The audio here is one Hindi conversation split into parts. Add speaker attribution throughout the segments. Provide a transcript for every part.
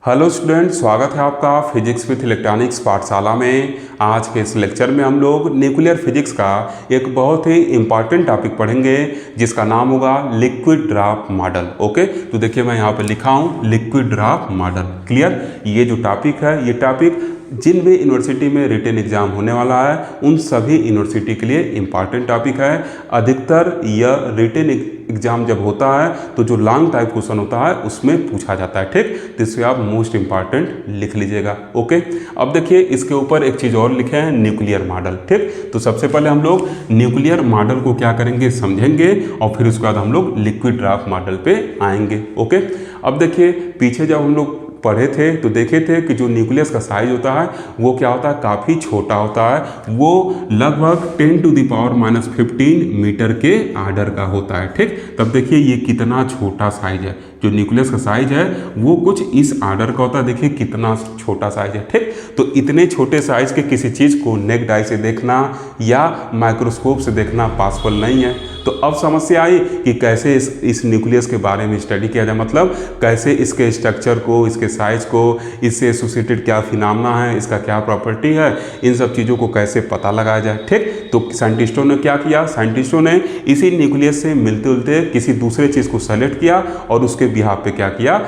Speaker 1: हेलो स्टूडेंट, स्वागत है आपका फिजिक्स विथ इलेक्ट्रॉनिक्स पाठशाला में। आज के इस लेक्चर में हम लोग न्यूक्लियर फिजिक्स का एक बहुत ही इम्पॉर्टेंट टॉपिक पढ़ेंगे जिसका नाम होगा लिक्विड ड्राफ्ट मॉडल। ओके, तो देखिए मैं यहाँ पे लिखा हूँ लिक्विड ड्राफ्ट मॉडल। क्लियर? ये जो टॉपिक है, ये टॉपिक जिन भी यूनिवर्सिटी में रिटन एग्जाम होने वाला है उन सभी यूनिवर्सिटी के लिए इम्पॉर्टेंट टॉपिक है। अधिकतर यह रिटन एग्जाम जब होता है तो जो लॉन्ग टाइप क्वेश्चन होता है उसमें पूछा जाता है। ठीक, तो इसे आप मोस्ट इंपॉर्टेंट लिख लीजिएगा। ओके, अब देखिए इसके ऊपर एक चीज़ और लिखे हैं, न्यूक्लियर मॉडल। ठीक, तो सबसे पहले हम लोग न्यूक्लियर मॉडल को क्या करेंगे समझेंगे और फिर उसके बाद हम लोग लिक्विड ड्राफ्ट मॉडल पे आएंगे। ओके, अब देखिए पीछे जब हम लोग पढ़े थे तो देखे थे कि जो न्यूक्लियस का साइज होता है वो क्या होता है, काफ़ी छोटा होता है। वो लगभग 10⁻⁻15 मीटर के आर्डर का होता है। ठीक, तब देखिए ये कितना छोटा साइज है। जो न्यूक्लियस का साइज है वो कुछ इस आर्डर का होता है। देखिए कितना छोटा साइज है। ठीक, तो इतने छोटे साइज के किसी चीज़ को नेक्ड आई से देखना या माइक्रोस्कोप से देखना पॉसिबल नहीं है। तो अब समस्या आई कि कैसे इस न्यूक्लियस के बारे में स्टडी किया जाए, मतलब कैसे इसके स्ट्रक्चर को, इसके साइज को, इससे एसोसिएटेड क्या फिनोमेना है, इसका क्या प्रॉपर्टी है, इन सब चीज़ों को कैसे पता लगाया जाए। ठीक, तो साइंटिस्टों ने क्या किया, साइंटिस्टों ने इसी न्यूक्लियस से मिलते जुलते किसी दूसरे चीज़ को सेलेक्ट किया और उसके बिहाफ पे क्या किया,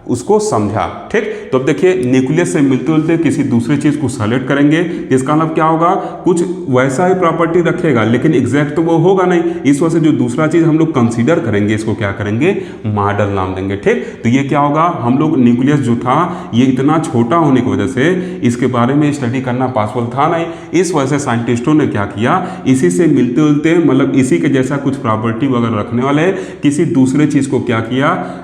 Speaker 1: उसको समझा। ठीक, तो अब देखिए न्यूक्लियस से मिलते जुलते किसी दूसरी चीज़ को सेलेक्ट करेंगे, इसका मतलब क्या होगा, कुछ वैसा ही प्रॉपर्टी रखेगा लेकिन एग्जैक्ट तो वो होगा नहीं। इस वजह से जो दूसरा चीज़ हम लोग कंसीडर करेंगे इसको क्या करेंगे, मॉडल नाम देंगे। ठीक, तो ये क्या होगा, हम लोग न्यूक्लियस जो था ये इतना छोटा होने की वजह से इसके बारे में स्टडी करना पॉसिबल था नहीं। इस वजह से साइंटिस्टों ने क्या किया, इसी से मिलते जुलते मतलब इसी के जैसा कुछ प्रॉपर्टी वगैरह रखने वाले किसी दूसरे चीज़ को क्या किया,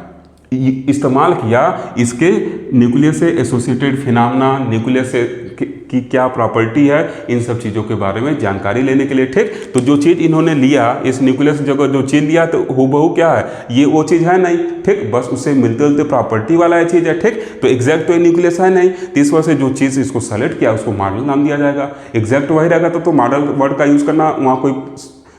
Speaker 1: इस्तेमाल किया इसके न्यूक्लियस से एसोसिएटेड फिनोमेना, न्यूक्लियस से की क्या प्रॉपर्टी है, इन सब चीज़ों के बारे में जानकारी लेने के लिए। ठीक, तो जो चीज़ इन्होंने लिया, इस न्यूक्लियस जगह जो चीज़ लिया तो हूबहू क्या है, ये वो चीज़ है नहीं। ठीक, बस उससे मिलते जुलते प्रॉपर्टी वाला है चीज़ है। ठीक, तो एग्जैक्ट तो न्यूक्लियस है नहीं, तो इस वजह से जो चीज़ इसको सेलेक्ट किया उसको मॉडल नाम दिया जाएगा। एग्जैक्ट वही रहेगा तो मॉडल वर्ड का यूज़ करना वहाँ कोई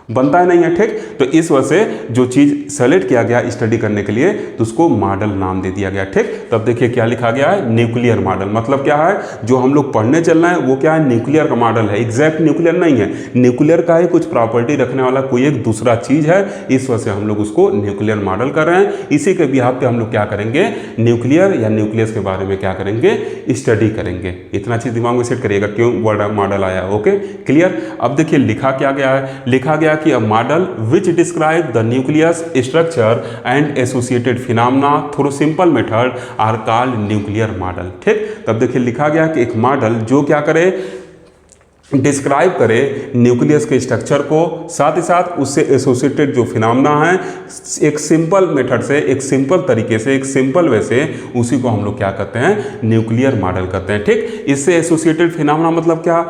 Speaker 1: बनता है नहीं है। ठीक, तो इस वजह से जो चीज़ सेलेक्ट किया गया स्टडी करने के लिए तो उसको मॉडल नाम दे दिया गया। ठीक, तब देखिए क्या लिखा गया है, न्यूक्लियर मॉडल। मतलब क्या है, जो हम लोग पढ़ने चल रहे हैं वो क्या है, न्यूक्लियर का मॉडल है। एग्जैक्ट न्यूक्लियर नहीं है, न्यूक्लियर का ही कुछ प्रॉपर्टी रखने वाला कोई एक दूसरा चीज़ है। इस वजह से हम लोग उसको न्यूक्लियर मॉडल कर रहे हैं। इसी के बिहाफ पे हम लोग क्या करेंगे, न्यूक्लियर या न्यूक्लियस के बारे में क्या करेंगे, स्टडी करेंगे। इतना चीज़ दिमाग में सेट करिएगा क्यों वर्ड मॉडल आया। Okay, clear? अब देखिए लिखा क्या गया है, लिखा गया कि a model which describe the nucleus structure and associated phenomena through simple method are called nuclear model। ठीक, तब देखिए लिखा गया कि एक मॉडल जो क्या करे, डिस्क्राइब करे न्यूक्लियस के स्ट्रक्चर को, साथ ही साथ उससे एसोसिएटेड जो फिनोमेना है, एक सिंपल मेथड से, एक सिंपल तरीके से, एक सिंपल वे से, उसी को हम लोग क्या कहते हैं, न्यूक्लियर मॉडल कहते हैं। ठीक, इससे एसोसिएटेड फिनोमेना मतलब क्या,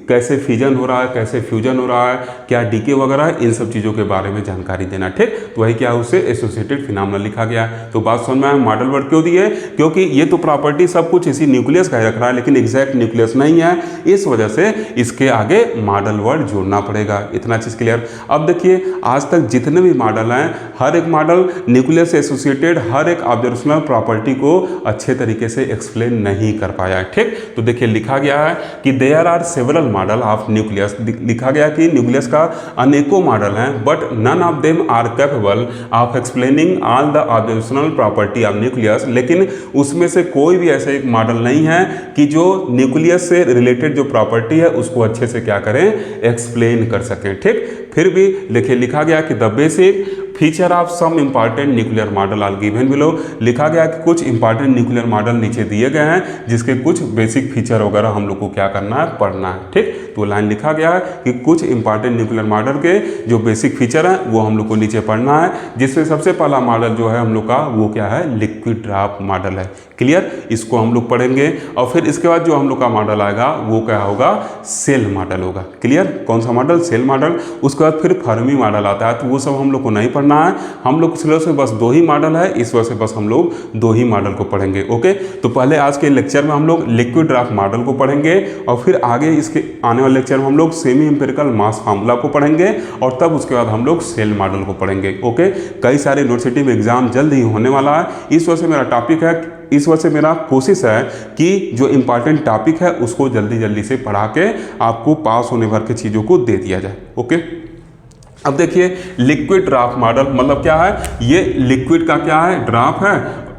Speaker 1: कैसे फिजन हो रहा है, कैसे फ्यूजन हो रहा है, क्या डीके वगैरह है, इन सब चीज़ों के बारे में जानकारी देना। ठीक, तो वही क्या है, उससे एसोसिएटेड फिनोमेना लिखा गया है। तो बात समझ में आया, मॉडल वर्ड क्यों दिए, क्योंकि ये तो प्रॉपर्टी सब कुछ इसी न्यूक्लियस का ही रख रहा है लेकिन एग्जैक्ट न्यूक्लियस नहीं है। इस वजह से इसके आगे मॉडल वर्ड जोड़ना पड़ेगा। इतना चीज क्लियर? अब देखिए आज तक जितने भी मॉडल हैं, हर एक मॉडल न्यूक्लियस से एसोसिएटेड हर एक ऑब्जर्वेशनल प्रॉपर्टी को अच्छे तरीके से एक्सप्लेन नहीं कर पाया है। ठीक, तो देखिए लिखा गया है कि there are several model of nucleus. लिखा गया कि न्यूक्लियस का अनेकों मॉडल हैं but none of them are capable of explaining all the observational property of nucleus. लेकिन उसमें से कोई भी ऐसा एक मॉडल नहीं है कि जो न्यूक्लियस से रिलेटेड जो प्रॉपर्टी है उसको अच्छे से क्या करें, एक्सप्लेन कर सकें। ठीक, फिर भी देखिए लिखा गया कि the basic feature of some important nuclear model are given below. लिखा गया कि कुछ इंपॉर्टेंट न्यूक्लियर मॉडल नीचे दिए गए हैं जिसके कुछ बेसिक फीचर वगैरह हम लोग को क्या करना है, पढ़ना है। ठीक, तो लाइन लिखा गया है कि कुछ इंपॉर्टेंट न्यूक्लियर मॉडल के जो बेसिक फीचर हैं वो हम लोग को नीचे पढ़ना है, जिसमें सबसे पहला मॉडल जो है हम लोग का वो क्या है, लिक्विड ड्राफ्ट मॉडल है। क्लियर? इसको हम लोग पढ़ेंगे और फिर इसके बाद जो हम लोग का मॉडल आएगा वो क्या होगा, सेल मॉडल होगा। क्लियर? कौन सा मॉडल, सेल मॉडल। उसके बाद फिर फर्मी मॉडल आता है, तो वो सब हम लोग को नहीं पढ़ना है। हम लोग सिलेबस में बस 2 ही मॉडल है, इस वजह से बस हम लोग 2 ही मॉडल को पढ़ेंगे। ओके, तो पहले आज के लेक्चर में हम लोग लिक्विड ड्राफ्ट मॉडल को पढ़ेंगे और फिर आगे इसके आने आने वाले लेक्चर में हम लोग सेमी इंपिरिकल मास फार्मूला को पढ़ेंगे और तब उसके बाद हम लोग सेल मॉडल को पढ़ेंगे। ओके, कई सारे यूनिवर्सिटी में एग्जाम जल्द ही होने वाला है, इस वजह से मेरा टॉपिक है, इस वजह से मेरा कोशिश है कि जो इंपॉर्टेंट टॉपिक है उसको जल्दी जल्दी से पढ़ा के आपको पास होने भर के चीज़ों को दे दिया जाए। ओके, अब देखिए लिक्विड ड्राफ्ट मॉडल मतलब क्या है, ये लिक्विड का क्या है, ड्राफ्ट है।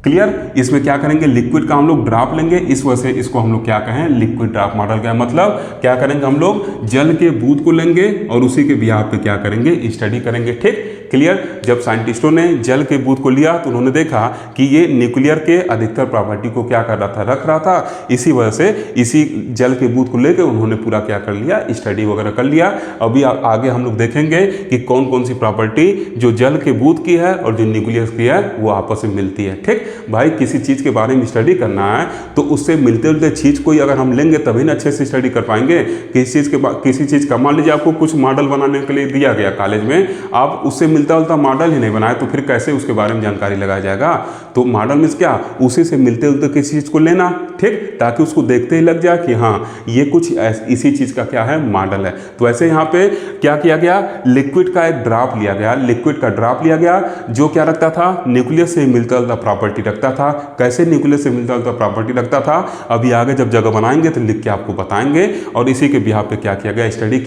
Speaker 1: क्लियर, इसमें क्या करेंगे, लिक्विड का हम लोग ड्राफ्ट लेंगे, इस वजह से इसको हम लोग क्या कहें, लिक्विड ड्राफ्ट मॉडल का मतलब क्या करेंगे, हम लोग जल के बूंद को लेंगे और उसी के बिहाफ पे क्या करेंगे, स्टडी करेंगे। ठीक, क्लियर। जब साइंटिस्टों ने जल के बूंद को लिया तो उन्होंने देखा कि ये न्यूक्लियर के अधिकतर प्रॉपर्टी को क्या कर रहा था, रख रहा था। इसी वजह से इसी जल के बूंद को लेकर उन्होंने पूरा क्या कर लिया, स्टडी वगैरह कर लिया। अभी आगे हम लोग देखेंगे कि कौन कौन सी प्रॉपर्टी जो जल के बूंद की है और जो न्यूक्लियस की है वो आपस में मिलती है। ठीक भाई, किसी चीज़ के बारे में स्टडी करना है तो उससे मिलते जुलते चीज़ कोई अगर हम लेंगे तभी ना अच्छे से स्टडी कर पाएंगे। किसी चीज़ का मान लीजिए आपको कुछ मॉडल बनाने के लिए दिया गया कॉलेज में, आप उससे मिलता जुलता मॉडल ही नहीं बनाए तो फिर कैसे उसके बारे में जानकारी लगाया जाएगा। तो मॉडल मीन्स क्या, उसी से मिलते जुलते किसी चीज़ को लेना, ठीक, ताकि उसको देखते ही लग जाए कि हाँ ये कुछ इसी चीज़ का क्या है, मॉडल है। तो ऐसे यहाँ पे क्या किया गया, लिक्विड का एक ड्राफ्ट लिया गया, लिक्विड का ड्राफ्ट लिया गया जो क्या रखता था, न्यूक्लियस से मिलता जुलता प्रॉपर्टी रखता था। कैसे न्यूक्लियस से मिलता जुलता प्रॉपर्टी रखता था, अभी आगे जब जगह बनाएंगे तो लिख के आपको बताएंगे। और इसी के बिहाफ पे क्या किया गया, स्टडी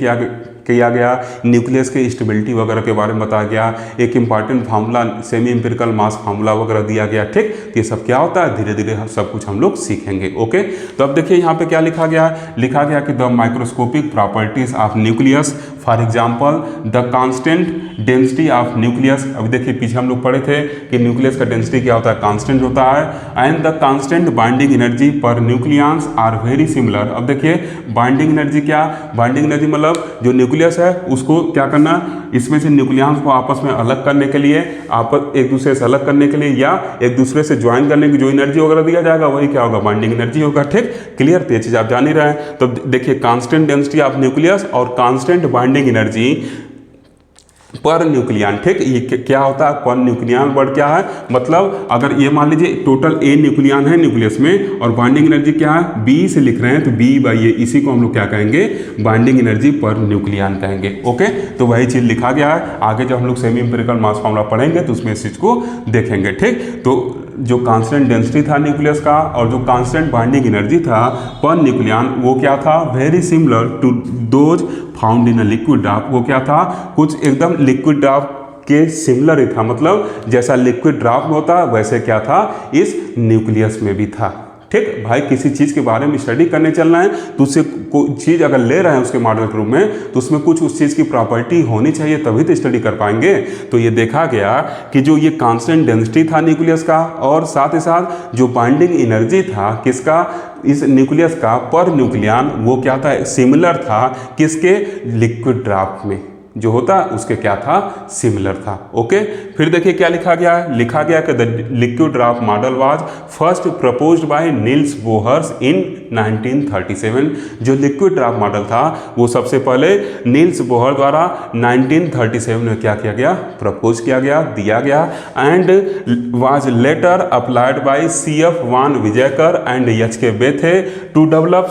Speaker 1: किया गया, न्यूक्लियस के स्टेबिलिटी वगैरह के बारे में बताया गया। एक important formula semi empirical mass formula वगैरह दिया गया। ठीक, ये सब क्या होता है, धीरे धीरे सब कुछ हम लोग सीखेंगे। ओके, तो अब देखिए यहाँ पे क्या लिखा गया, लिखा गया कि the microscopic properties of nucleus, for example the constant density of nucleus. अभी देखिए पीछे हम लोग पढ़े थे कि न्यूक्लियस का डेंसिटी क्या होता है, कांस्टेंट होता है। And the constant binding energy पर न्यूक्लियंस आर वेरी सिमिलर। अब देखिए बाइंडिंग एनर्जी क्या, बाइंडिंग एनर्जी मतलब जो न्यूक्लियस है उसको क्या करना, इसमें से न्यूक्लियंस को आपस में अलग करने के लिए, एक दूसरे से अलग करने के लिए या एक दूसरे से ज्वाइन करने की जो एनर्जी वगैरह दिया जाएगा वही क्या होगा, बाइंडिंग एनर्जी होगा। ठीक, क्लियर, तो ये चीज़ आप जान ही रहे हैं। तो देखिए कांस्टेंट डेंसिटी ऑफ न्यूक्लियस और constant binding energy per nucleon. ठीक, ये क्या होता है, पर न्यूक्लियन वर्ड क्या है, मतलब अगर ये मान लीजिए टोटल ए न्यूक्लियन है न्यूक्लियस में और बाइंडिंग एनर्जी क्या है, बी से लिख रहे हैं तो बी बाई ए, इसी को हम लोग क्या कहेंगे, बाइंडिंग एनर्जी पर न्यूक्लियन कहेंगे। ओके, तो वही चीज़ लिखा गया है। आगे जब हम लोग सेमी इंपिरिकल मास फार्मूला पढ़ेंगे तो उसमें इस चीज़ को देखेंगे। ठीक, तो जो कांस्टेंट डेंसिटी था न्यूक्लियस का और जो कांस्टेंट बाइंडिंग एनर्जी था पर न्यूक्लियन, वो क्या था, very similar to those found in a liquid draft. वो क्या था, कुछ एकदम लिक्विड ड्राफ्ट के सिमिलर ही था, मतलब जैसा लिक्विड ड्राफ्ट में होता वैसे क्या था, इस न्यूक्लियस में भी था। ठीक भाई, किसी चीज़ के बारे में स्टडी करने चलना है तो उससे कोई चीज़ अगर ले रहे हैं उसके मॉडल के रूप में तो उसमें कुछ उस चीज़ की प्रॉपर्टी होनी चाहिए तभी तो स्टडी कर पाएंगे। तो ये देखा गया कि जो ये कांस्टेंट डेंसिटी था न्यूक्लियस का और साथ ही साथ जो बाइंडिंग एनर्जी था किसका, इस न्यूक्लियस का पर न्यूक्लियन, वो क्या था, सिमिलर था किसके, लिक्विड ड्राफ्ट में जो होता उसके क्या था, सिमिलर था। ओके, फिर देखिए क्या लिखा गया है, लिखा गया कि the liquid draft model was first proposed by Niels Bohrs in 1937। जो लिक्विड ड्राफ्ट मॉडल था वो सबसे पहले नील्स बोहर द्वारा 1937 में क्या किया गया, प्रपोज किया गया, दिया गया। And was later applied by CF von Weizsacker and HK Bethe to develop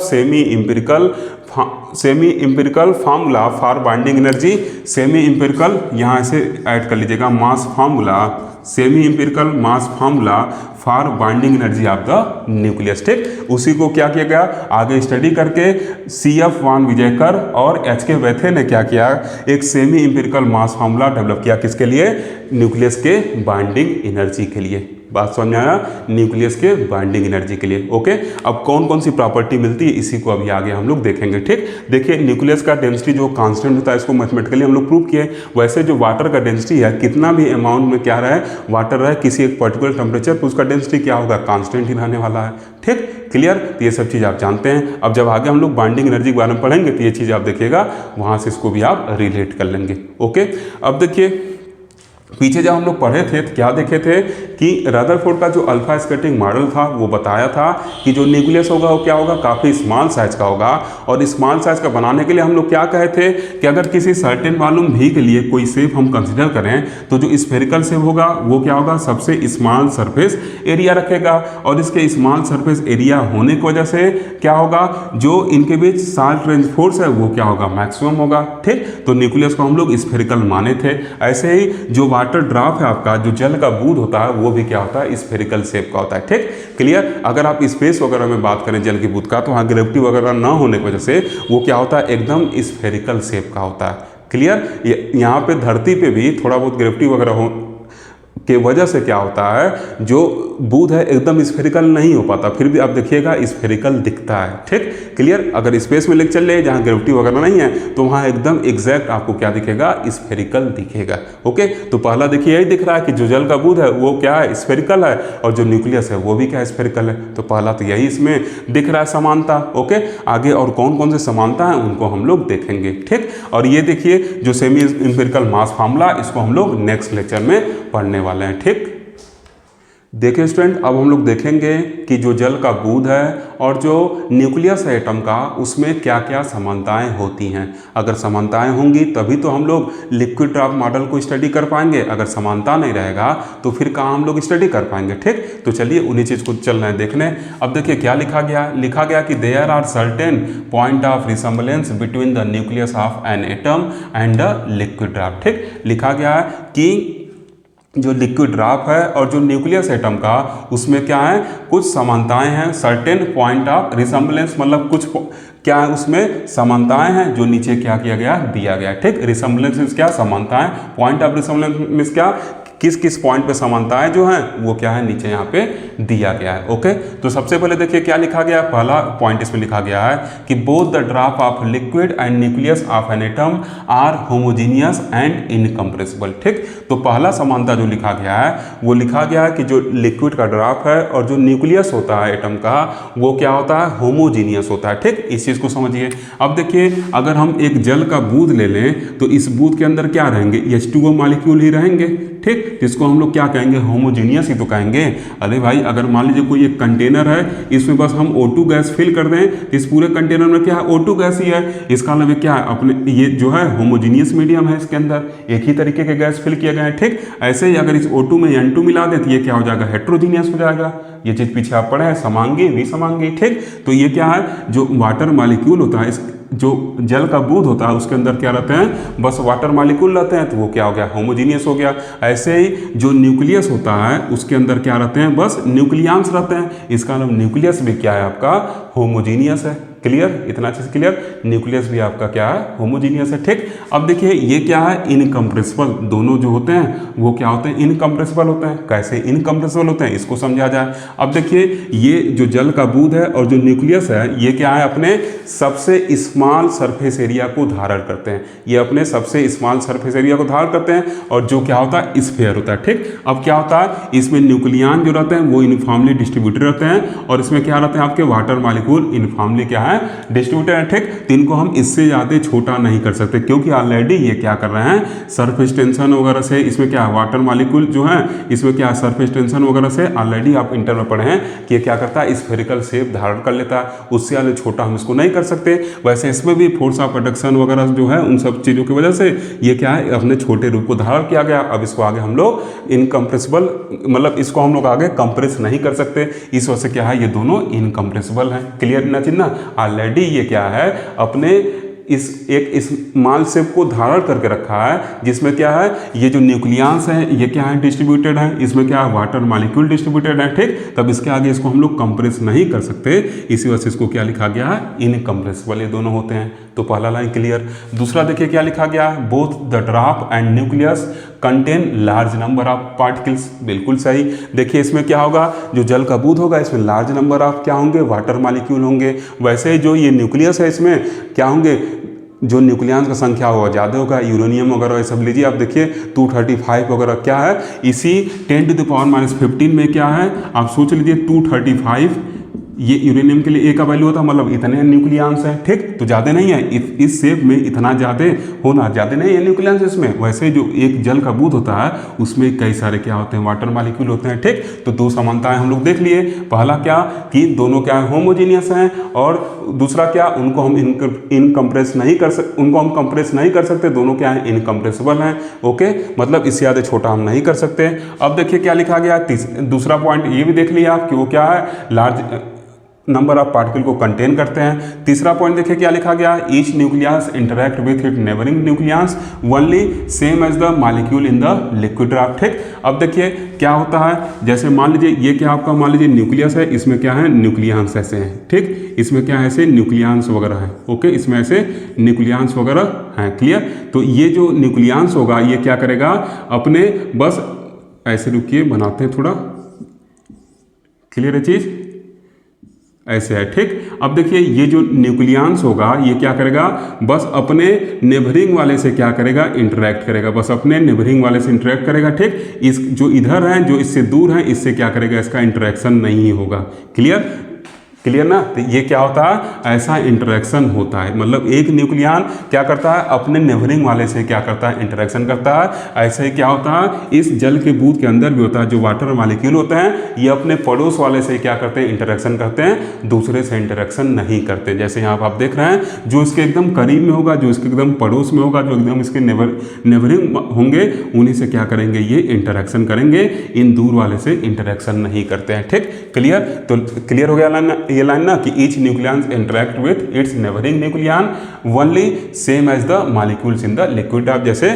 Speaker 1: semi empirical formula for binding energy. Semi empirical यहाँ से ऐड कर लीजिएगा, mass formula, semi empirical mass formula for binding energy of the nucleus. ठीक, उसी को क्या किया गया, आगे स्टडी करके CF वान विजयकर और HK बेथे ने क्या किया, एक semi empirical mass formula develop किया, किसके लिए, न्यूक्लियस के बाइंडिंग एनर्जी के लिए। बात समझ में आया, न्यूक्लियस के बाइंडिंग एनर्जी के लिए। ओके, अब कौन कौन सी प्रॉपर्टी मिलती है इसी को अभी आगे हम लोग देखेंगे। ठीक, देखिए न्यूक्लियस का डेंसिटी जो कांस्टेंट होता है इसको मैथमेटिकली हम लोग प्रूव किए। वैसे जो वाटर का डेंसिटी है, कितना भी अमाउंट में क्या रहे, वाटर रहे किसी एक पर्टिकुलर टेम्परेचर पर, उसका डेंसिटी क्या होगा, कांस्टेंट ही रहने वाला है। ठीक, क्लियर, तो ये सब चीज़ आप जानते हैं। अब जब आगे हम लोग बाइंडिंग एनर्जी के बारे में पढ़ेंगे तो ये चीज़ आप देखिएगा, वहाँ से इसको भी आप रिलेट कर लेंगे। ओके, अब देखिए पीछे जब हम लोग पढ़े थे तो क्या देखे थे कि रदरफोर्ड का जो अल्फा स्कैटरिंग मॉडल था वो बताया था कि जो न्यूक्लियस होगा वो क्या होगा, काफ़ी स्मॉल साइज का होगा। और स्मॉल साइज का बनाने के लिए हम लोग क्या कहे थे कि अगर किसी सर्टेन वॉल्यूम भी के लिए कोई शेप हम कंसिडर करें तो जो स्फेरिकल शेप होगा वो क्या होगा, सबसे स्मॉल सरफेस एरिया रखेगा। और इसके स्मॉल सरफेस एरिया होने की वजह से क्या होगा, जो इनके बीच शार्ट रेंज फोर्स है वो क्या होगा, मैक्सिमम होगा। ठीक, तो न्यूक्लियस को हम लोग स्फेरिकल माने थे। ऐसे ही जो वाटर ड्रॉप है आपका, जो जल का बूंद होता है वो भी क्या होता है, स्फेरिकल शेप का होता है। ठीक, क्लियर। अगर आप स्पेस वगैरह में बात करें जल की बूंद का, तो वहाँ ग्रेविटी वगैरह ना होने की वजह से वो क्या होता है, एकदम स्फेरिकल शेप का होता है। क्लियर। यहाँ पे धरती पे भी थोड़ा बहुत ग्रेविटी वगैरह हो के वजह से क्या होता है, जो बूंद है एकदम स्फेरिकल नहीं हो पाता, फिर भी आप देखिएगा स्फेरिकल दिखता है। ठीक, क्लियर। अगर स्पेस में लेके चल रहे जहाँ ग्रेविटी वगैरह नहीं है तो वहाँ एकदम एग्जैक्ट आपको क्या दिखेगा, स्फेरिकल दिखेगा। ओके, तो पहला देखिए यही दिख रहा है कि जो जल का बूंद है वो क्या है, स्फेरिकल है, और जो न्यूक्लियस है वो भी क्या है, स्फेरिकल है। तो पहला तो यही इसमें दिख रहा है समानता। ओके, आगे और कौन कौन से समानता है उनको हम लोग देखेंगे। ठीक, और ये देखिए जो सेमी इंपिरिकल मास फार्मूला, इसको हम लोग नेक्स्ट लेक्चर में पढ़ने वाले हैं। ठीक, देखिए स्टूडेंट, अब हम लोग देखेंगे कि जो जल का बूंद है और जो न्यूक्लियस है एटम का, उसमें क्या क्या समानताएं होती हैं। अगर समानताएं होंगी तभी तो हम लोग लिक्विड ड्रॉप मॉडल को स्टडी कर पाएंगे। अगर समानता नहीं रहेगा तो फिर कहाँ हम लोग स्टडी कर पाएंगे। ठीक, तो चलिए उन्हीं चीज़ को चल रहे हैं देखने। अब देखिए क्या लिखा गया कि there are certain point of resemblance between the nucleus of an atom and the liquid drop. ठीक, लिखा गया है कि जो लिक्विड ड्रॉप है और जो न्यूक्लियस एटम का, उसमें क्या है, कुछ समानताएं हैं। सर्टेन पॉइंट ऑफ रिसेम्बलेंस मतलब कुछ क्या है, उसमें समानताएं हैं जो नीचे क्या किया गया, दिया गया। ठीक, रिसेम्बलेंस क्या, समानताएं। पॉइंट ऑफ रिसेम्बलेंस क्या, किस किस पॉइंट पे समानताएं जो हैं वो क्या है, नीचे यहाँ पे दिया गया है। ओके, तो सबसे पहले देखिए क्या लिखा गया, पहला पॉइंट इसमें लिखा गया है कि both the drop of liquid and nucleus of an atom are homogeneous and incompressible. ठीक, तो पहला समानता जो लिखा गया है वो लिखा गया है कि जो लिक्विड का ड्रॉप है और जो न्यूक्लियस होता है एटम का, वो क्या होता है, होमोजीनियस होता है। ठीक, इस चीज़ को समझिए। अब देखिए अगर हम एक जल का बूंद ले लें तो इस बूंद के अंदर क्या रहेंगे, H2O मॉलिक्यूल ही रहेंगे। ठीक, जिसको हम लोग क्या कहेंगे, होमोजीनियस ही तो कहेंगे। अरे भाई, अगर मान लीजिए कोई एक कंटेनर है, इसमें बस हम O2 गैस फिल कर दें तो इस पूरे कंटेनर में क्या है, O2 गैस ही है। इसका मतलब क्या है, अपने ये जो है होमोजीनियस मीडियम है, इसके अंदर एक ही तरीके के गैस फिल किए गए हैं। ठीक, ऐसे ही अगर इस O2 में N2 मिला दें तो ये क्या हो जाएगा, हेट्रोजीनियस हो जाएगा। ये चीज़ पीछे आप पढ़े हैं, समांगी विसमांगी। ठीक, तो ये क्या है, जो वाटर मॉलिक्यूल होता है, इस जो जल का बूंद होता है उसके अंदर क्या रहते हैं, बस वाटर मॉलिक्यूल रहते हैं, तो वो क्या हो गया, होमोजीनियस हो गया। ऐसे ही जो न्यूक्लियस होता है उसके अंदर क्या रहते हैं, बस न्यूक्लियंस रहते हैं। इसका नाम न्यूक्लियस भी क्या है आपका, होमोजीनियस है। क्लियर, इतना अच्छे से क्लियर। न्यूक्लियस भी आपका क्या है, होमोजीनियस है। ठीक, अब देखिए ये क्या है, इनकम्प्रेसिबल। दोनों जो होते हैं वो क्या होते हैं, इनकम्प्रेसिबल होते हैं। कैसे इनकम्प्रेसिबल होते हैं, इसको समझा जाए। अब देखिए ये जो जल का बूंद है और जो न्यूक्लियस है, ये क्या है, अपने सबसे स्मॉल सरफेस एरिया को धारण करते हैं। ये अपने सबसे स्मॉल सरफेस एरिया को धारण करते हैं और जो क्या होता है, स्फीयर होता है। ठीक, अब क्या होता है, इसमें न्यूक्लियन जो रहते हैं वो यूनिफॉर्मली डिस्ट्रीब्यूटेड रहते हैं और इसमें क्या रहते हैं, आपके वाटर मॉलिक्यूल यूनिफॉर्मली क्या है, डिस्ट्रीब्यूटेड है। ठीक, तो इनको हम इससे ज़्यादा छोटा नहीं कर सकते क्योंकि ऑलरेडी ये क्या कर रहे हैं, सरफेस टेंशन वगैरह से, इसमें क्या है, वाटर मॉलिक्यूल जो है इसमें क्या है, सरफेस टेंशन वगैरह से ऑलरेडी आप इंटर में पढ़े हैं कि ये क्या करता है, स्फेरिकल शेप धारण कर लेता है। उससे ज़्यादा छोटा हम इसको नहीं कर सकते। वैसे इसमें भी फोर्स ऑफ एडक्शन वगैरह जो है उन सब चीज़ों की वजह से ये क्या है, अपने छोटे रूप को धारण किया गया। अब इसको आगे हम लोग इनकम्प्रेसिबल, मतलब इसको हम लोग आगे कंप्रेस नहीं कर सकते। इस वजह से क्या है, ये दोनों इनकम्प्रेसिबल हैं। क्लियर ना चिन्ह, ऑलरेडी ये क्या है, अपने इस स्मॉल शेप को धारण करके रखा है, जिसमें क्या है, ये जो न्यूक्लियंस है ये क्या है, डिस्ट्रीब्यूटेड है। इसमें क्या है, वाटर मॉलिक्यूल डिस्ट्रीब्यूटेड है। ठीक, तब इसके आगे इसको हम लोग कंप्रेस नहीं कर सकते। इसी वजह से इसको क्या लिखा गया है, इनकम्प्रेसिबल। ये दोनों होते हैं। तो पहला लाइन क्लियर। दूसरा देखिए क्या लिखा गया है, both the drop and nucleus contain large number of particles. बिल्कुल सही। देखिए इसमें क्या होगा, जो जल का बूंद होगा इसमें लार्ज नंबर ऑफ क्या होंगे, वाटर मॉलिक्यूल होंगे। वैसे जो ये न्यूक्लियस है इसमें क्या होंगे, जो न्यूक्लियंस का संख्या होगा ज़्यादा होगा। यूरेनियम वगैरह ये सब लीजिए आप, देखिए 235 वगैरह क्या है, इसी 10⁻⁻15 में क्या है, आप सोच लीजिए 235 ये यूरेनियम के लिए ए का वैल्यू होता है, मतलब इतने न्यूक्लियंस है, ठीक, तो ज़्यादा नहीं है, इस शेप में इतना ज़्यादा होना ज़्यादा नहीं है न्यूक्लियंस इसमें। वैसे जो एक जल का बूंद होता है उसमें कई सारे क्या होते हैं, वाटर मॉलिक्यूल होते हैं, ठीक। तो दो समानताएं हम लोग देख लिए। पहला क्या कि दोनों क्या होमोजीनियस हैं, और दूसरा क्या, उनको हम कंप्रेस नहीं कर सकते, दोनों क्या है, इनकम्प्रेसिबल हैं। ओके, मतलब इससे ज़्यादा छोटा हम नहीं कर सकते। अब देखिए क्या लिखा गया, दूसरा पॉइंट ये भी देख लिया आप कि वो क्या है, लार्ज नंबर ऑफ पार्टिकल को कंटेन करते हैं। तीसरा पॉइंट देखिए क्या लिखा गया, each nucleus interact with it neighbouring nucleus only same as the molecule in the liquid draft, ठीक। अब देखिए क्या होता है, जैसे मान लीजिए ये क्या आपका मान लीजिए न्यूक्लियस है, इसमें क्या है, न्यूक्लियंस ऐसे हैं, ठीक, इसमें क्या है, ऐसे न्यूक्लियंस वगैरह है। ओके, इसमें ऐसे न्यूक्लियंस वगैरह हैं, क्लियर। तो ये जो न्यूक्लियंस होगा ये क्या करेगा, अपने बस ऐसे रुकिए बनाते हैं थोड़ा, क्लियर है चीज़, ऐसे है, ठीक। अब देखिए ये जो न्यूक्लियंस होगा ये क्या करेगा, बस अपने नेबरिंग वाले से क्या करेगा, इंटरेक्ट करेगा, बस अपने नेबरिंग वाले से इंटरेक्ट करेगा, ठीक। इस जो इधर है, जो इससे दूर है, इससे क्या करेगा, इसका इंटरेक्शन नहीं होगा, क्लियर ना। तो ये क्या होता है, ऐसा इंटरेक्शन होता है, मतलब एक न्यूक्लियन क्या करता है, अपने नेबरिंग वाले से क्या करता है, इंटरेक्शन करता है। ऐसे ही क्या होता है, इस जल के बूंद के अंदर भी होता है, जो वाटर मॉलिक्यूल होते हैं ये अपने पड़ोस वाले से क्या करते हैं, इंटरेक्शन करते हैं, दूसरे से इंटरेक्शन नहीं करते। जैसे यहाँ आप देख रहे हैं, जो इसके एकदम करीब में होगा, जो इसके एकदम पड़ोस में होगा, जो एकदम इसके नेबरिंग होंगे, उन्हीं से क्या करेंगे, ये इंटरेक्शन करेंगे, इन दूर वाले से इंटरेक्शन नहीं करते हैं, ठीक, क्लियर। तो क्लियर हो गया ये लाइन ना कि each nucleon interact with its neighbouring nucleon only same as the molecules in the liquid draft. जैसे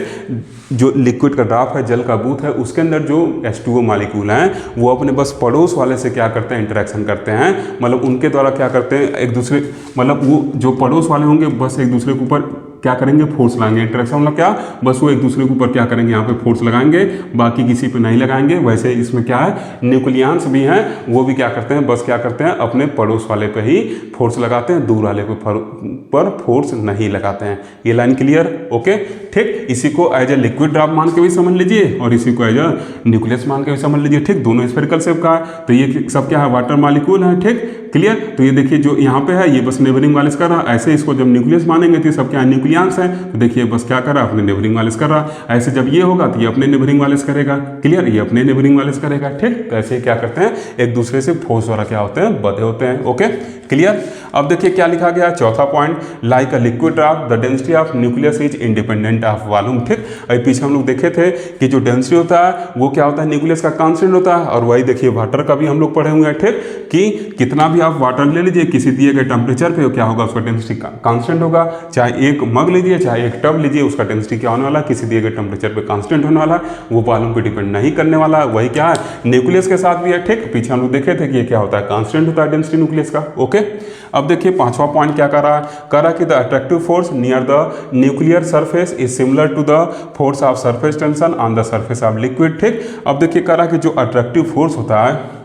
Speaker 1: जो लिक्विड का ड्राफ्ट है, जल का बूंद है, उसके अंदर जो H2O मॉलिक्यूल हैं वो अपने बस पड़ोस वाले से क्या करते हैं, इंटरेक्शन करते हैं, मतलब उनके द्वारा क्या करते हैं, एक दूसरे, मतलब वो जो पड़ोस वाले होंगे बस एक दूसरे के ऊपर क्या करेंगे, फोर्स लगाएंगे। इंटरेक्शन मतलब क्या, बस वो एक दूसरे के ऊपर क्या करेंगे, यहाँ पे फोर्स लगाएंगे, बाकी किसी पे नहीं लगाएंगे। वैसे इसमें क्या है, न्यूक्लियंस भी हैं, वो भी क्या करते हैं, बस क्या करते हैं, अपने पड़ोस वाले पे ही फोर्स लगाते हैं, दूर वाले पर फोर्स नहीं लगाते हैं। ये लाइन क्लियर, ओके, ठीक। इसी को एज ए लिक्विड ड्राफ्ट मान के भी समझ लीजिए, और इसी को एज ए न्यूक्लियस मान के भी समझ लीजिए, ठीक। दोनों स्फेरिकल शेप का है, तो ये सब क्या है, वाटर मॉलिक्यूल है, ठीक, क्लियर। तो ये देखिए जो यहाँ पे है, ये बस नेबरिंग वाले से कर रहा है, ऐसे इसको जब न्यूक्लियस मानेंगे तो ये सब क्या है, न्यूक्लियंस है। तो देखिए बस क्या कर रहा है, अपने नेबरिंग वाले से कर रहा है। ऐसे जब ये होगा तो ये अपने नेबरिंग वाले से करेगा, क्लियर, ये अपने नेबरिंग वाले से करेगा, ठीक। तो ऐसे क्या करते हैं, एक दूसरे से फोर्स द्वारा क्या होते हैं, बंधे होते हैं, ओके, क्लियर। अब देखिए क्या लिखा गया, चौथा point, like a liquid draft the density of nucleus is independent of volume, ठीक। अभी पीछे हम लोग देखे थे कि जो डेंसिटी होता है वो क्या होता है, न्यूक्लियस का कांस्टेंट होता है, और वही देखिए वाटर का भी हम लोग पढ़े हुए हैं, ठीक, कि कितना भी आप वाटर ले लीजिए, किसी दिए गए टेम्परेचर पे क्या होगा, उसका डेंसिटी कांस्टेंट होगा। चाहे एक मग लीजिए, चाहे एक टब लीजिए, उसका डेंसिटी क्या होने वाला, किसी दिए गए टेम्परेचर पे कांस्टेंट होने वाला, वो वॉल्यूम पे डिपेंड नहीं करने वाला। वही क्या है, न्यूक्लियस के साथ भी है, ठीक। पीछे हम लोग देखे थे कि ये क्या होता है, कांस्टेंट होता है डेंसिटी न्यूक्लियस का, ओके। अब देखिए पांचवा पॉइंट क्या कर रहा है कि the attractive force near the nuclear surface is similar to the force of surface tension on the surface of liquid, ठीक। अब देखिए कह रहा है कि जो अट्रैक्टिव फोर्स होता है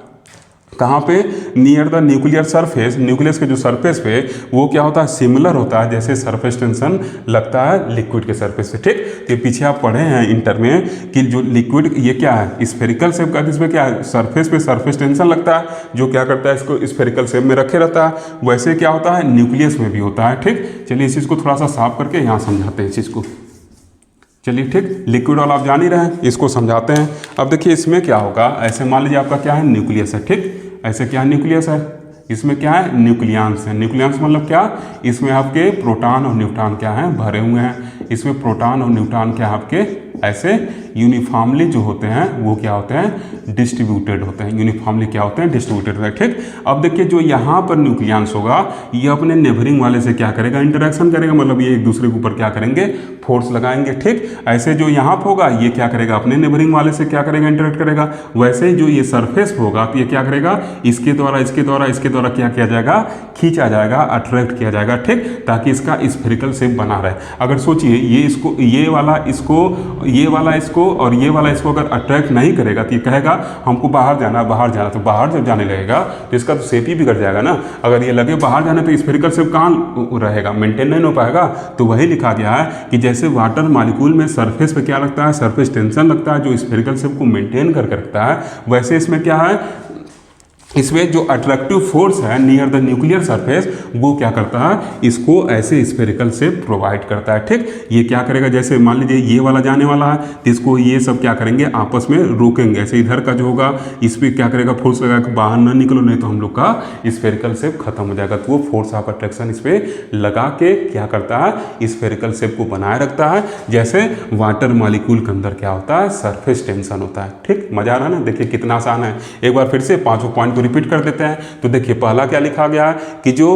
Speaker 1: कहाँ पे, near the nuclear surface, nucleus के जो सरफेस पे, वो क्या होता है, सिमिलर होता है, जैसे सरफेस टेंशन लगता है लिक्विड के सरफेस पे, ठीक। तो पीछे आप पढ़े हैं इंटर में कि जो लिक्विड ये क्या है, स्फेरिकल शेप का, इसमें क्या है, सरफेस पे सरफेस टेंशन लगता है, जो क्या करता है, इसको स्फेरिकल शेप में रखे रहता है। वैसे क्या होता है, न्यूक्लियस में भी होता है, ठीक। चलिए इस चीज़ को थोड़ा सा साफ करके यहाँ समझाते हैं इस चीज़ को, चलिए, ठीक। लिक्विड वाला आप जान ही रहे हैं, इसको समझाते हैं। अब देखिए इसमें क्या होगा, ऐसे मान लीजिए आपका क्या है, न्यूक्लियस है, ठीक। ऐसे क्या है, न्यूक्लियस है, इसमें क्या है, न्यूक्लियंस है। न्यूक्लियंस मतलब क्या, इसमें आपके प्रोटॉन और न्यूट्रॉन क्या है, भरे हुए हैं। इसमें प्रोटॉन और न्यूट्रॉन क्या है, आपके ऐसे यूनिफॉर्मली जो होते हैं वो क्या होते हैं, डिस्ट्रीब्यूटेड होते हैं। यूनिफॉर्मली क्या होते हैं, डिस्ट्रीब्यूटेड होते हैं, ठीक। अब देखिए जो यहाँ पर न्यूक्लियंस होगा ये अपने नेबरिंग वाले से क्या करेगा, इंटरेक्शन करेगा, मतलब ये एक दूसरे के ऊपर क्या करेंगे, फोर्स लगाएंगे, ठीक। ऐसे जो यहाँ पर होगा ये क्या करेगा, अपने नेबरिंग वाले से क्या करेगा, इंटरेक्ट करेगा। वैसे जो ये सरफेस होगा तो ये क्या करेगा, इसके द्वारा क्या किया जाएगा, खींचा जाएगा, अट्रैक्ट किया जाएगा, ठीक, ताकि इसका स्फेरिकल शेप बना रहे। अगर सोचिए ये वाला इसको और ये वाला इसको अगर अट्रैक्ट नहीं करेगा तो ये कहेगा हमको बाहर जाना, तो बाहर जब जाने लगेगा तो इसका तो शेप ही बिगड़ जाएगा ना। अगर ये लगे बाहर जाने तो स्फेरिकल शेप कहाँ रहेगा, मेंटेन नहीं हो पाएगा। तो वही लिखा गया है कि जैसे वाटर मॉलिक्यूल में सरफेस पे क्या लगता है, सरफेस टेंशन लगता है, जो स्फेरिकल शेप को मेंटेन करके रखता है, वैसे इसमें क्या है, इसमें जो अट्रैक्टिव फोर्स है नियर द न्यूक्लियर सरफेस वो क्या करता है, इसको ऐसे स्फेरिकल से प्रोवाइड करता है। ठीक, ये क्या करेगा, जैसे मान लीजिए ये वाला जाने वाला है तो इसको ये सब क्या करेंगे, आपस में रोकेंगे। ऐसे इधर का जो होगा इस पर क्या करेगा, फोर्स लगा के बाहर ना निकलो, नहीं तो हम लोग का स्फेरिकल शेप खत्म हो जाएगा। तो वो फोर्स ऑफ अट्रैक्शन इस पर लगा के क्या करता है, स्फेरिकल शेप को बनाए रखता है। जैसे वाटर मॉलिक्यूल के अंदर क्या होता है, सरफेस टेंशन होता है। ठीक, मजा आ रहा है ना, देखिए कितना आसान है। एक बार फिर से पांचों पॉइंट रिपीट कर देते हैं। तो देखिए पहला क्या लिखा गया है कि जो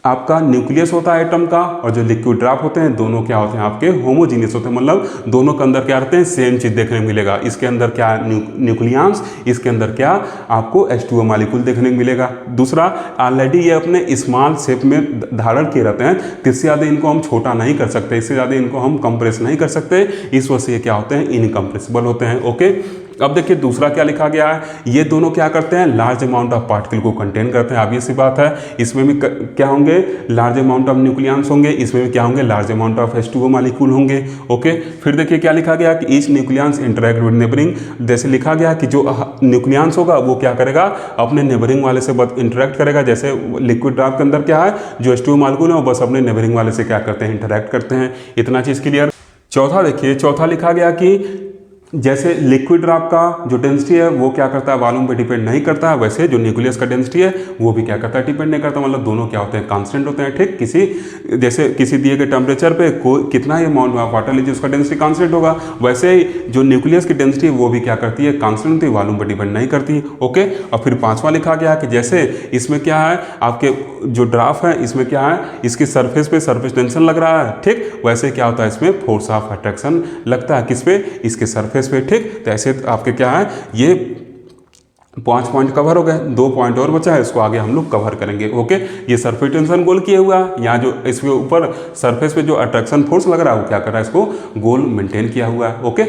Speaker 1: आपका न्यूक्लियस होता है एटम का और जो लिक्विड ड्रॉप होते हैं दोनों क्या होते हैं, आपके होमोजीनियस होते हैं, मतलब दोनों के अंदर क्या रहते हैं, सेम चीज़ देखने को मिलेगा। इसके अंदर क्या न्यूक्लियंस, इसके अंदर क्या आपको H2O मॉलिक्यूल देखने को मिलेगा। दूसरा, ऑलरेडी ये अपने स्मॉल शेप में धारण किए रहते हैं, तो इससे ज़्यादा इनको हम छोटा नहीं कर सकते, इससे ज़्यादा इनको हम कंप्रेस नहीं कर सकते, इस वजह से ये क्या होते हैं, इनकम्प्रेसिबल होते हैं। ओके, अब देखिए दूसरा क्या लिखा गया है, ये दोनों क्या करते हैं, लार्ज अमाउंट ऑफ पार्टिकल को कंटेन करते हैं। अब ये सी बात है, इसमें भी क्या होंगे, लार्ज अमाउंट ऑफ न्यूक्लियंस होंगे, इसमें भी क्या होंगे, large amount of H2O molecule होंगे। ओके, फिर देखिए क्या लिखा गया कि each nucleons interact with neighbouring, जैसे लिखा गया कि जो न्यूक्लियंस होगा वो क्या करेगा, अपने नेबरिंग वाले से बस इंटरैक्ट करेगा। जैसे लिक्विड ड्रॉप के अंदर क्या है, जो H2O मॉलिक्यूल है वो बस अपने नेबरिंग वाले से क्या करते हैं, इंटरैक्ट करते हैं। इतना चीज़ क्लियर। चौथा देखिए, चौथा लिखा गया कि जैसे लिक्विड ड्रॉप का जो डेंसिटी है वो क्या करता है, वॉल्यूम पे डिपेंड नहीं करता है, वैसे जो न्यूक्लियस का डेंसिटी है वो भी क्या करता है, डिपेंड नहीं करता, मतलब दोनों क्या होते हैं, कांस्टेंट होते हैं। ठीक, जैसे किसी दिए गए टेम्परेचर पे कितना ही अमाउंट ऑफ वाटर लीजिए उसका डेंसिटी कांस्टेंट होगा, वैसे ही जो न्यूक्लियस की डेंसिटी है वो भी क्या करती है, कांस्टेंट होती है, वॉल्यूम पर डिपेंड नहीं करती। ओके, और फिर पांचवा लिखा गया कि जैसे इसमें क्या है, आपके जो ड्रॉप है इसमें क्या है, इसकी सरफेस पे सरफेस टेंशन लग रहा है। ठीक, वैसे क्या होता है, इसमें फोर्स ऑफ अट्रैक्शन लगता है, किस पे, इसके सरफेस पे। ठीक, तो ऐसे आपके क्या है, ये 5 पॉइंट कवर हो गए, 2 पॉइंट और बचा है, इसको आगे हम लोग कवर करेंगे। ओके, ये सरफेस टेंशन गोल किया हुआ है, यहाँ जो इसके ऊपर सरफेस पे जो अट्रैक्शन फोर्स लग रहा है वो क्या कर रहा है, इसको गोल मेंटेन किया हुआ है। ओके,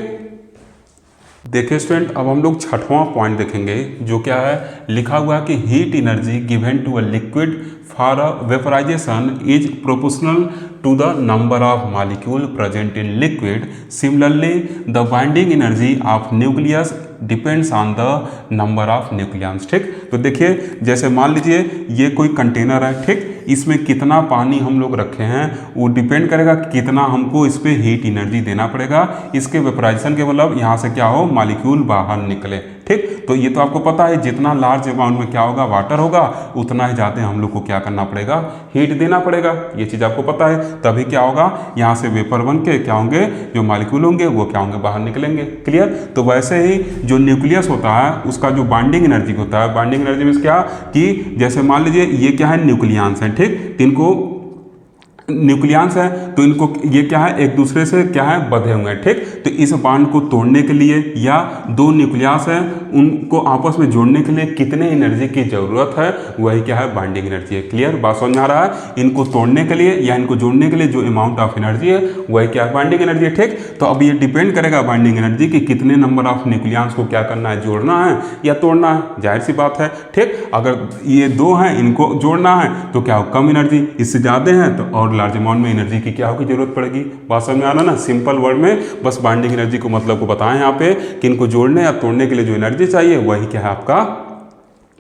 Speaker 1: देखिए स्टूडेंट, अब हम लोग छठवां पॉइंट देखेंगे, जो क्या है, लिखा हुआ है कि heat energy given to a liquid for a vaporization is proportional to the number of molecule present in liquid. Similarly, the binding energy of nucleus depends on the number of nucleons. ठीक, तो देखिए जैसे मान लीजिए ये कोई कंटेनर है, ठीक, इसमें कितना पानी हम लोग रखे हैं वो डिपेंड करेगा कि कितना हमको इस पर हीट एनर्जी देना पड़ेगा, इसके वेपराइजेशन के मतलब यहाँ से क्या हो, मॉलिक्यूल बाहर निकले। ठीक, तो ये तो आपको पता है, जितना लार्ज अमाउंट में क्या होगा, वाटर होगा, उतना ही ज़्यादा हम लोग को क्या करना पड़ेगा, हीट देना पड़ेगा। ये चीज़ आपको पता है, तभी क्या होगा, यहाँ से वेपर बन के क्या होंगे, जो मॉलिक्यूल होंगे वो क्या होंगे, बाहर निकलेंगे। क्लियर। तो वैसे ही जो न्यूक्लियस होता है उसका जो बाइंडिंग एनर्जी होता है, बाइंडिंग एनर्जी में क्या कि जैसे मान लीजिए ये क्या है, न्यूक्लियंस है। ठीक, इनको न्यूक्लियंस है तो इनको ये क्या है, एक दूसरे से क्या है, बंधे हुए हैं। ठीक, तो इस बांड को तोड़ने के लिए या दो न्यूक्लियस है उनको आपस में जोड़ने के लिए कितने एनर्जी की जरूरत है, वही क्या है, बाइंडिंग एनर्जी है। क्लियर, बात समझ में आ रहा है। इनको तोड़ने के लिए या इनको जोड़ने के लिए जो अमाउंट ऑफ एनर्जी है वही क्या है, बाइंडिंग एनर्जी है। ठीक, तो अब ये डिपेंड करेगा बाइंडिंग एनर्जी की कितने नंबर ऑफ न्यूक्लियंस को क्या करना है, जोड़ना है या तोड़ना है, जाहिर सी बात है। ठीक, अगर ये दो हैं इनको जोड़ना है तो क्या हो, कम एनर्जी, इससे ज़्यादा है तो और लार्ज अमाउंट में एनर्जी की क्या होगी, जरूरत पड़ेगी। बात समझ में आना ना, सिंपल वर्ड में बस बाइंडिंग एनर्जी को मतलब को बताएं यहाँ पे कि इनको जोड़ने या तोड़ने के लिए जो एनर्जी चाहिए वही क्या है, आपका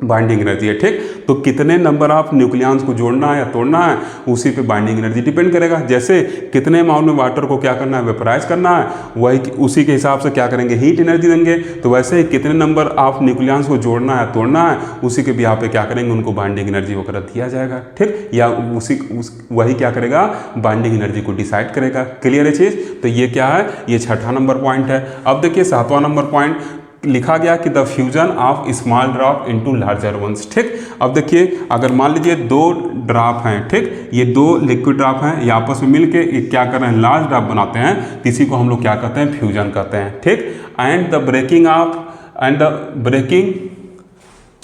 Speaker 1: बाइंडिंग एनर्जी है। ठीक, तो कितने नंबर ऑफ न्यूक्लियंस को जोड़ना है या तोड़ना है उसी पे बाइंडिंग एनर्जी डिपेंड करेगा। जैसे कितने अमाउंट में वाटर को क्या करना है, वेपराइज करना है, वही उसी के हिसाब से क्या करेंगे, हीट एनर्जी देंगे। तो वैसे ही कितने नंबर ऑफ न्यूक्लियंस को जोड़ना है तोड़ना है उसी के भी यहाँ पे क्या करेंगे, उनको बाइंडिंग एनर्जी वगैरह दिया जाएगा। ठीक, या वही क्या करेगा, बाइंडिंग एनर्जी को डिसाइड करेगा। क्लियर है चीज़। तो ये क्या है, ये छठा नंबर पॉइंट है। अब देखिए सातवां नंबर पॉइंट लिखा गया कि the fusion of small drop into larger ones. ठीक, अब देखिए अगर मान लीजिए दो ड्रॉप हैं, ठीक, ये दो लिक्विड ड्रॉप हैं, ये आपस में मिलके क्या कर रहे हैं, लार्ज ड्रॉप बनाते हैं, तो इसी को हम लोग क्या कहते हैं, फ्यूजन कहते हैं। ठीक, एंड द ब्रेकिंग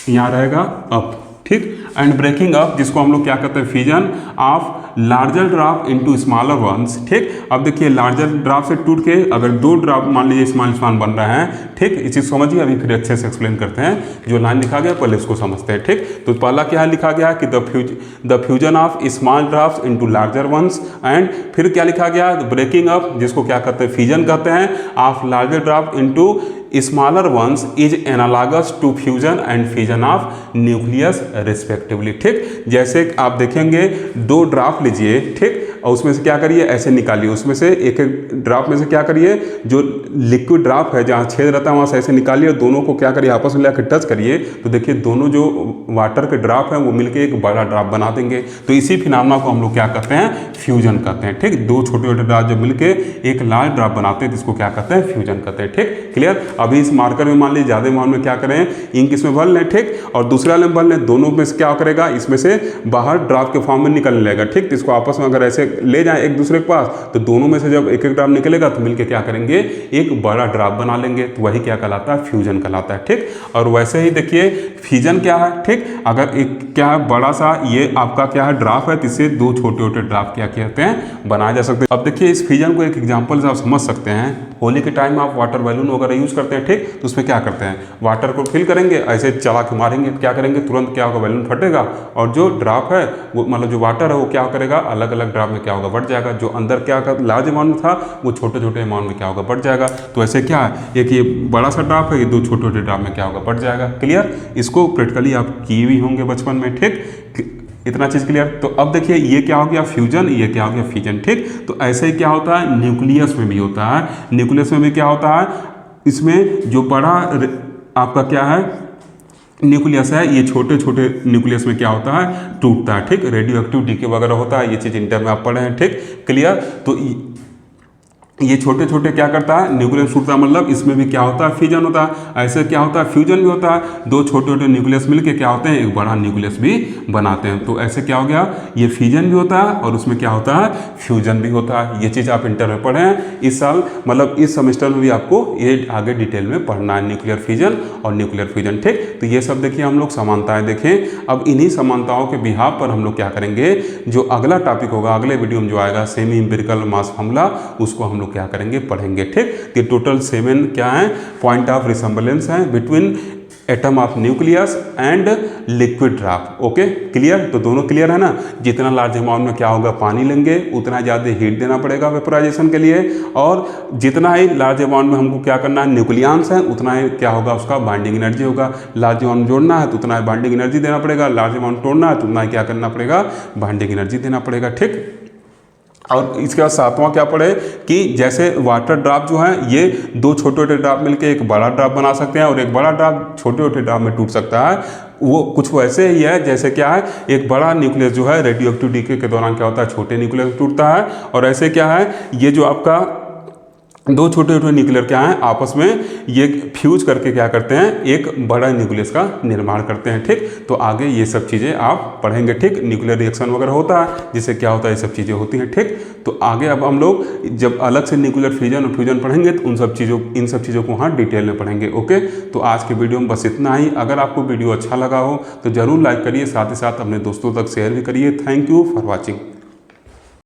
Speaker 1: यहाँ रहेगा अप। ठीक, एंड ब्रेकिंग अप जिसको हम लोग क्या कहते हैं, fusion of larger drop into smaller once. ठीक, अब देखिए लार्जर ड्रॉप से टूट के अगर दो ड्रॉप मान लीजिए स्मॉल बन रहे हैं। ठीक, इस चीज़ समझिए, अभी फिर अच्छे से एक्सप्लेन करते हैं, जो लाइन लिखा गया पहले उसको समझते हैं। ठीक, तो पहला क्या लिखा गया कि the fusion of small drops into larger ones, and फिर क्या लिखा गया, ब्रेकिंग अप जिसको क्या कहते हैं, फ्यूजन कहते हैं, of larger drop into smaller ones is analogous to fusion and fission of nucleus respectively. ठीक, जैसे आप देखेंगे दो ड्राफ्ट लीजिए, ठीक, और उसमें से क्या करिए ऐसे निकालिए, उसमें से एक एक ड्राफ्ट में से क्या करिए, जो लिक्विड ड्राफ्ट है जहाँ छेद रहता है वहाँ से ऐसे निकालिए और दोनों को क्या करिए आपस में लेकर टच करिए, तो देखिए दोनों जो वाटर के ड्राफ्ट हैं वो मिलकर एक बड़ा ड्राफ्ट बना देंगे। तो इसी फिनोमेना को हम लोग क्या कहते हैं, फ्यूजन कहते हैं। ठीक, दो छोटे छोटे ड्राफ्ट जब मिलकर एक लार्ज ड्राफ्ट बनाते हैं जिसको क्या कहते हैं, फ्यूजन कहते हैं। ठीक, क्लियर। अभी इस मार्कर में मान लीजिए ज़्यादा अमाउंट में क्या करें, इंक इसमें भर लें, ठीक, और दूसरा वाले में भर लें, दोनों में से क्या करेगा, इसमें से बाहर ड्राफ्ट के फॉर्म में निकलने लगेगा। ठीक, तो इसको आपस में अगर ऐसे ले जाएं एक दूसरे के पास, तो दोनों में से जब एक एक ड्राफ्ट निकलेगा तो मिलके क्या करेंगे, एक बड़ा ड्राफ्ट बना लेंगे, तो वही क्या कहलाता है, फ्यूजन कहलाता है। ठीक, और वैसे ही देखिए फिजन क्या है, ठीक, अगर एक क्या है बड़ा सा ये आपका क्या है ड्राफ्ट है, तो इससे दो छोटे छोटे ड्राफ्ट क्या कहते हैं, बनाए जा सकते हैं। अब देखिए इस फिजन को एक एग्जांपल से आप समझ सकते हैं। होली के टाइम आप वाटर बैलून वगैरह यूज करते हैं, ठीक, तो उसमें क्या करते हैं, वाटर को फिल करेंगे, ऐसे चला के मारेंगे, क्या करेंगे, तुरंत क्या होगा, बैलून फटेगा, और जो ड्राफ्ट है वो मतलब जो वाटर है वो क्या करेगा, अलग अलग ड्राफ्ट में क्या होगा, बढ़ जाएगा। जो अंदर क्या लार्ज अमाउंट में था वो छोटे छोटे अमाउंट में क्या होगा, बढ़ जाएगा। तो ऐसे क्या है, एक ये बड़ा सा ड्राफ्ट है, ये दो छोटे छोटे ड्राफ्ट में क्या होगा, बढ़ जाएगा। क्लियर, इसको प्रैक्टिकली आप किए भी होंगे बचपन में। ठीक, इतना चीज क्लियर। तो अब देखिए ये क्या हो गया, फ्यूजन, ये क्या हो गया, फिजन। ठीक, तो ऐसे ही क्या होता है, न्यूक्लियस में भी होता है। न्यूक्लियस में भी क्या होता है, इसमें जो बड़ा आपका क्या है न्यूक्लियस है, ये छोटे छोटे न्यूक्लियस में क्या होता है, टूटता है। ठीक, रेडियो एक्टिव डीके वगैरह होता है, ये चीज़ इंटर में आप पढ़े हैं। ठीक, क्लियर। तो ये छोटे छोटे क्या करता है, न्यूक्लियस टूटता है, मतलब इसमें भी क्या होता है, फ्यूजन होता है। ऐसे क्या होता है, फ्यूजन भी होता है, दो छोटे छोटे न्यूक्लियस मिलके क्या होते हैं, एक बड़ा न्यूक्लियस भी बनाते हैं। तो ऐसे क्या हो गया, ये फ्यूजन भी होता है और उसमें क्या होता है, फ्यूजन भी होता है। ये चीज़ आप इंटर में पढ़े हैं इस साल, मतलब इस सेमेस्टर में भी आपको ये आगे डिटेल में पढ़ना है, न्यूक्लियर फ्यूजन और न्यूक्लियर फ्यूजन। ठीक, तो ये सब देखिए हम लोग समानताएं देखें। अब इन्हीं समानताओं के बिहाव पर हम लोग क्या करेंगे, जो अगला टॉपिक होगा अगले वीडियो में जो आएगा, सेमी इंपिरिकल मास फॉर्मूला, उसको हम लोग क्या करेंगे, पढ़ेंगे। ठीक, कि टोटल 7 क्या है, पॉइंट ऑफ रिसेम्बलेंस है between atom of nucleus and liquid draft. Okay, clear. तो दोनों क्लियर है ना। जितना लार्ज अमाउंट में क्या होगा, पानी लेंगे, उतना ज़्यादा हीट देना पड़ेगा वेपोराइजेशन के लिए, और जितना ही लार्ज अमाउंट में हमको क्या करना है, न्यूक्लियंस है, उतना ही क्या होगा, उसका बाइंडिंग एनर्जी होगा। लार्ज अमाउंट जोड़ना है तो उतना ही बाइंडिंग एनर्जी देना पड़ेगा, लार्ज अमाउंट तोड़ना है तो उतना ही क्या करना पड़ेगा, बाइंडिंग एनर्जी देना पड़ेगा। ठीक, और इसके बाद सातवां क्या पढ़े कि जैसे वाटर ड्राफ्ट जो है ये दो छोटे छोटे ड्राफ्ट मिलकर एक बड़ा ड्राफ्ट बना सकते हैं, और एक बड़ा ड्राफ्ट छोटे छोटे ड्राफ्ट में टूट सकता है। वो कुछ वैसे ही है जैसे क्या है, एक बड़ा न्यूक्लियस जो है रेडियो एक्टिव डीके के दौरान क्या होता है, छोटे न्यूक्लियस में टूटता है। और ऐसे क्या है, ये जो आपका दो छोटे छोटे न्यूक्लियर क्या हैं, आपस में ये फ्यूज करके क्या करते हैं, एक बड़ा न्यूक्लियस का निर्माण करते हैं। ठीक, तो आगे ये सब चीज़ें आप पढ़ेंगे। ठीक, न्यूक्लियर रिएक्शन वगैरह होता है जिससे क्या होता है, ये सब चीज़ें होती हैं। ठीक, तो आगे अब हम लोग जब अलग से न्यूक्लियर फ्यूजन और फ्यूजन पढ़ेंगे तो इन सब चीज़ों को वहाँ डिटेल में पढ़ेंगे। ओके, तो आज के वीडियो में बस इतना ही। अगर आपको वीडियो अच्छा लगा हो तो ज़रूर लाइक करिए, साथ ही साथ अपने दोस्तों तक शेयर भी करिए। Thank you for watching.